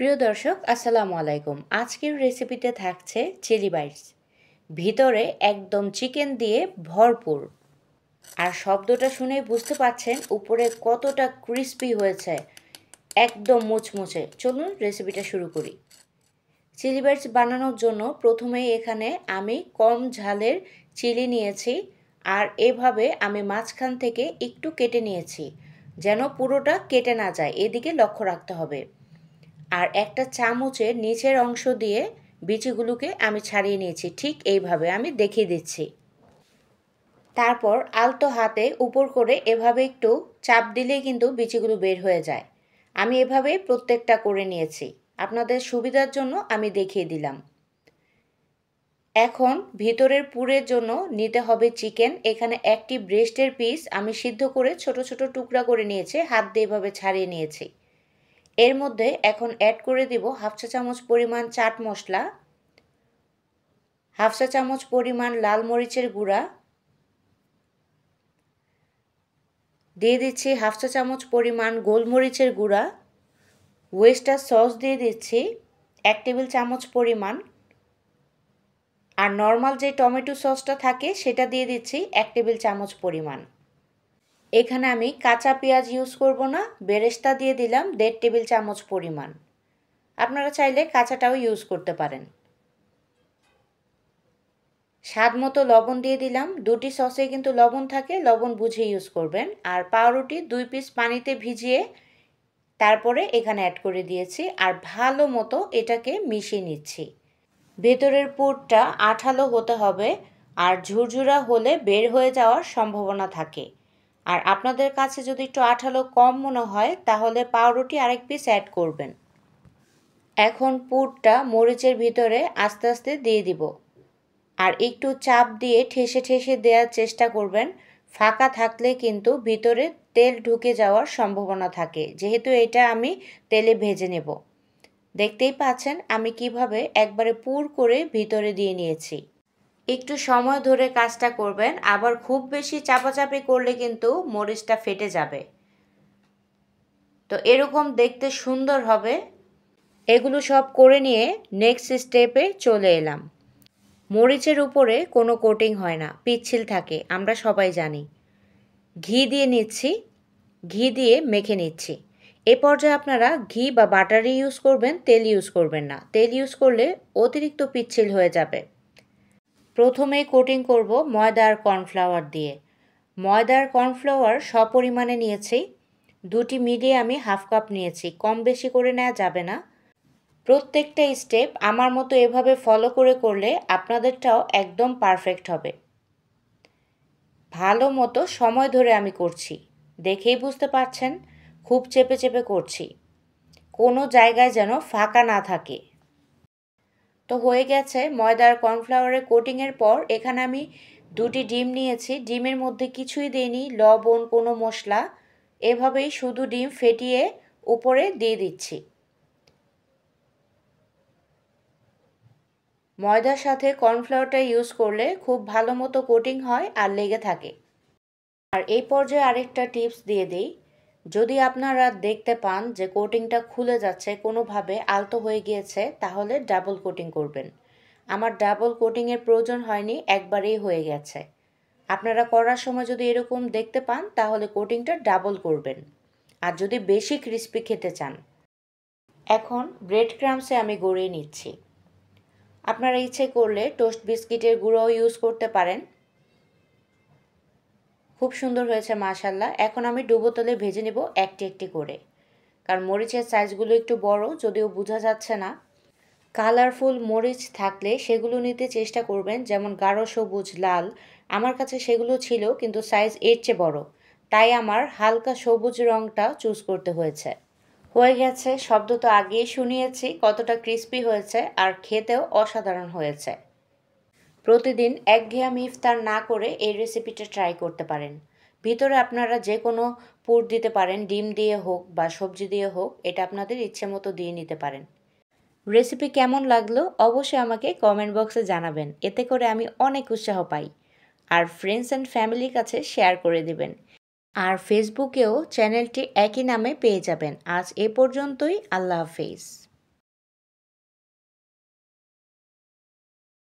প্রিয় দর্শক আসসালামু আলাইকুম। আজকের রেসিপিতে থাকছে চিলি বাইটস। ভিতরে একদম চিকেন দিয়ে ভরপুর। আর শব্দটা শুনে বুঝতে পারছেন উপরে কতটা ক্রিস্পি হয়েছে, একদম মুচমুচে। চলুন রেসিপিটা শুরু করি। চিলি বাইটস বানানোর জন্য প্রথমেই এখানে আমি কম ঝালের চিলি নিয়েছি, আর এভাবে আমি মাঝখান থেকে একটু কেটে নিয়েছি যেন পুরোটা কেটে না যায়, এদিকে লক্ষ্য রাখতে হবে। আর একটা চামচের নিচের অংশ দিয়ে বিচিগুলোকে আমি ছাড়িয়ে নিয়েছি, ঠিক এইভাবে আমি দেখিয়ে দিচ্ছি। তারপর আলতো হাতে উপর করে এভাবে একটু চাপ দিলেই কিন্তু বিচিগুলো বের হয়ে যায়। আমি এভাবে প্রত্যেকটা করে নিয়েছি, আপনাদের সুবিধার জন্য আমি দেখিয়ে দিলাম। এখন ভিতরের পুরের জন্য নিতে হবে চিকেন। এখানে একটি ব্রেস্টের পিস আমি সিদ্ধ করে ছোট ছোট টুকরা করে নিয়েছি, হাত দিয়ে এভাবে ছাড়িয়ে নিয়েছি। এর মধ্যে এখন অ্যাড করে দিব হাফ চা চামচ পরিমাণ চাট মশলা, হাফ চা চামচ পরিমাণ লাল মরিচের গুঁড়া, দিয়ে দিচ্ছি হাফ চা চামচ পরিমাণ গোলমরিচের গুঁড়া, ওয়েস্টার সস দিয়ে দিচ্ছি 1 টেবিল চামচ পরিমাণ, আর নর্মাল যে টমেটো সসটা থাকে সেটা দিয়ে দিচ্ছি 1 টেবিল চামচ পরিমাণ। এখানে আমি কাঁচা পেঁয়াজ ইউজ করব না, বেরেস্তা দিয়ে দিলাম 1.5 টেবিল চামচ পরিমাণ। আপনারা চাইলে কাঁচাটাও ইউজ করতে পারেন। স্বাদ মতো লবণ দিয়ে দিলাম, দুটি সসে কিন্তু লবণ থাকে, লবণ বুঝে ইউজ করবেন। আর পাউরুটি 2 পিস পানিতে ভিজিয়ে তারপরে এখানে অ্যাড করে দিয়েছি, আর ভালো মতো এটাকে মিশিয়ে নিচ্ছি। ভেতরের পুরটা আঠালো হতে হবে, আর ঝুরঝুরা হলে বের হয়ে যাওয়ার সম্ভাবনা থাকে। আর আপনাদের কাছে যদি একটু আঠালো কম মনে হয় তাহলে পাউরুটি আরেক পিস অ্যাড করবেন। এখন পুরটা মরিচের ভিতরে আস্তে আস্তে দিয়ে দিব, আর একটু চাপ দিয়ে ঠেসে ঠেসে দেওয়ার চেষ্টা করবেন। ফাঁকা থাকলে কিন্তু ভিতরে তেল ঢুকে যাওয়ার সম্ভাবনা থাকে, যেহেতু এটা আমি তেলে ভেজে নেব। দেখতেই পাচ্ছেন আমি কিভাবে একবারে পুর করে ভিতরে দিয়ে নিয়েছি। একটু সময় ধরে কাজটা করবেন, আবার খুব বেশি চাপাচাপি করলে কিন্তু মরিচটা ফেটে যাবে। তো এরকম দেখতে সুন্দর হবে। এগুলো সব করে নিয়ে নেক্সট স্টেপে চলে এলাম। মরিচের উপরে কোনো কোটিং হয় না, পিচ্ছিল থাকে, আমরা সবাই জানি। ঘি দিয়ে নিচ্ছি, ঘি দিয়ে মেখে নিচ্ছি। এ পর্যায়ে আপনারা ঘি বা বাটারই ইউজ করবেন, তেল ইউজ করবেন না। তেল ইউজ করলে অতিরিক্ত পিচ্ছিল হয়ে যাবে। প্রথমেই কোটিং করব ময়দা আর কর্নফ্লাওয়ার দিয়ে। ময়দা আর কর্নফ্লাওয়ার সপরিমাণে নিয়েছি, দুটি মিলিয়ে আমি হাফ কাপ নিয়েছি, কম বেশি করে নেওয়া যাবে না। প্রত্যেকটা স্টেপ আমার মতো এভাবে ফলো করে করলে আপনাদেরটাও একদম পারফেক্ট হবে। ভালো মতো সময় ধরে আমি করছি, দেখেই বুঝতে পারছেন খুব চেপে চেপে করছি, কোনো জায়গায় যেন ফাঁকা না থাকে। তো হয়ে গেছে ময়দার কর্নফ্লাওয়ারের কোটিংয়ের পর এখানে আমি দুটি ডিম নিয়েছি, ডিমের মধ্যে কিছুই দিইনি, লবণ কোনো মশলা, এভাবেই শুধু ডিম ফেটিয়ে উপরে দিয়ে দিচ্ছি। ময়দার সাথে কর্নফ্লাওয়ারটা ইউজ করলে খুব ভালো মতো কোটিং হয় আর লেগে থাকে। আর এই পর্যায়ে আরেকটা টিপস দিয়ে দিই, যদি আপনারা দেখতে পান যে কোটিংটা খুলে যাচ্ছে, কোনোভাবে আলতো হয়ে গিয়েছে, তাহলে ডাবল কোটিং করবেন। আমার ডাবল কোটিংয়ের প্রয়োজন হয়নি, একবারেই হয়ে গেছে। আপনারা করার সময় যদি এরকম দেখতে পান তাহলে কোটিংটা ডাবল করবেন, আর যদি বেশি ক্রিস্পি খেতে চান। এখন ব্রেড ক্রাম্বসে আমি গড়িয়ে নিচ্ছি। আপনারা ইচ্ছে করলে টোস্ট বিস্কিটের গুঁড়োও ইউজ করতে পারেন। খুব সুন্দর হয়েছে মাশাআল্লাহ। এখন আমি ডুবো তেলে ভেজে নেব একটি একটি করে, কারণ মরিচের সাইজগুলো একটু বড়, যদিও বোঝা যাচ্ছে না। কালারফুল মরিচ থাকলে সেগুলো নিতে চেষ্টা করবেন, যেমন গাঢ় সবুজ, লাল। আমার কাছে সেগুলো ছিল কিন্তু সাইজ এর চেয়ে বড়, তাই আমার হালকা সবুজ রঙটা চুজ করতে হয়েছে। হয়ে গেছে, শব্দ তো আগেই শুনিয়েছি কতটা ক্রিস্পি হয়েছে, আর খেতেও অসাধারণ হয়েছে। প্রতিদিন একঘেয়েমি ইফতার না করে এই রেসিপিটা ট্রাই করতে পারেন। ভিতরে আপনারা যে কোনো পুর দিতে পারেন, ডিম দিয়ে হোক বা সবজি দিয়ে হোক, এটা আপনাদের ইচ্ছে মতো দিয়ে নিতে পারেন। রেসিপি কেমন লাগলো অবশ্যই আমাকে কমেন্ট বক্সে জানাবেন, এতে করে আমি অনেক উৎসাহ পাই। আর ফ্রেন্ডস অ্যান্ড ফ্যামিলির কাছে শেয়ার করে দিবেন। আর ফেসবুকেও চ্যানেলটি একই নামে পেয়ে যাবেন। আজ এ পর্যন্তই, আল্লাহ হাফেজ।